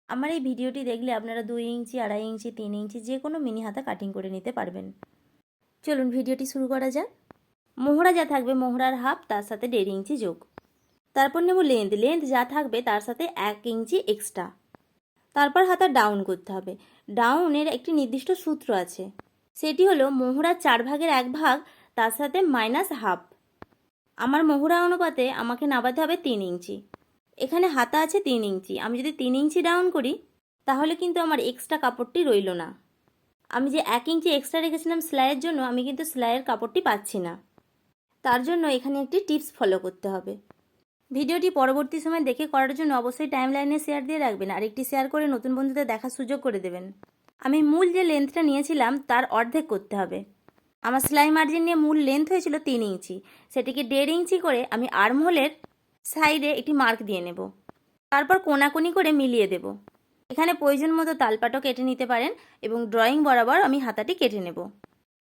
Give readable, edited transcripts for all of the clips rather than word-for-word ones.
আমার এই ভিডিওটি দেখলে আপনারা 2 ইঞ্চি, 2.5 ইঞ্চি, 3 ইঞ্চি যে কোনো মিনি হাতা কাটিং করে নিতে পারবেন। চলুন ভিডিওটি শুরু করা যাক। মোহরা যা থাকবে মোহরার হাফ, তার সাথে 1.5 ইঞ্চি যোগ। তারপর নেব লেন্থ যা থাকবে তার সাথে 1 ইঞ্চি এক্সট্রা। তারপর হাতা ডাউন করতে হবে। ডাউনের একটি নির্দিষ্ট সূত্র আছে, সেটি হলো মোহরার 4 ভাগের 1 ভাগ, তার সাথে -1/2। আমার মোহরা অনুপাতে আমাকে নামাতে হবে 3 ইঞ্চি। এখানে হাতা আছে 3 ইঞ্চি, আমি যদি 3 ইঞ্চি ডাউন করি তাহলে কিন্তু আমার এক্সট্রা কাপড়টি রইল না। আমি যে 1 ইঞ্চি এক্সট্রা রেখেছিলাম সেলাইয়ের জন্য, আমি কিন্তু সেলাইয়ের কাপড়টি পাচ্ছি না। তার জন্য এখানে একটি টিপস ফলো করতে হবে। ভিডিওটি পরবর্তী সময় দেখে করার জন্য অবশ্যই টাইমলাইনে শেয়ার দিয়ে রাখবেন, আর একটি শেয়ার করে নতুন বন্ধুদের দেখার সুযোগ করে দেবেন। আমি মূল যে লেন্থটা নিয়েছিলাম তার অর্ধেক করতে হবে। আমার সেলাই মার্জিন নিয়ে মূল লেন্থ হয়েছিল 3 ইঞ্চি, সেটিকে 1.5 ইঞ্চি করে আমি আর্মহোলের সাইডে একটি মার্ক দিয়ে নেব। তারপর কোনাকুনি করে মিলিয়ে দেব। এখানে প্রয়োজন মতো তালপাটও কেটে নিতে পারেন এবং ড্রয়িং বরাবর আমি হাতাটি কেটে নেব।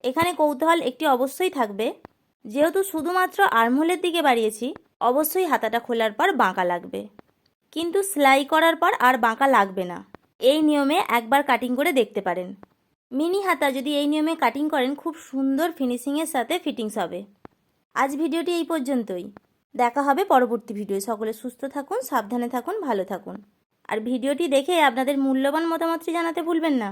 এখানে কৌতূহল একটি অবশ্যই থাকবে, যেহেতু শুধুমাত্র আর্মহোলের দিকে বাড়িয়েছি, অবশ্যই হাতাটা খোলার পর বাঁকা লাগবে, কিন্তু সেলাই করার পর আর বাঁকা লাগবে না। এই নিয়মে একবার কাটিং করে দেখতে পারেন। মিনি হাতা যদি এই নিয়মে কাটিং করেন খুব সুন্দর ফিনিশিংয়ের সাথে ফিটিংস হবে। আজ ভিডিওটি এই পর্যন্তই। দেখা হবে পরবর্তী ভিডিও। সকলে সুস্থ থাকুন, সাবধানে থাকুন, ভালো থাকুন। আর ভিডিওটি দেখে আপনাদের মূল্যবান মতামতটি জানাতে ভুলবেন না।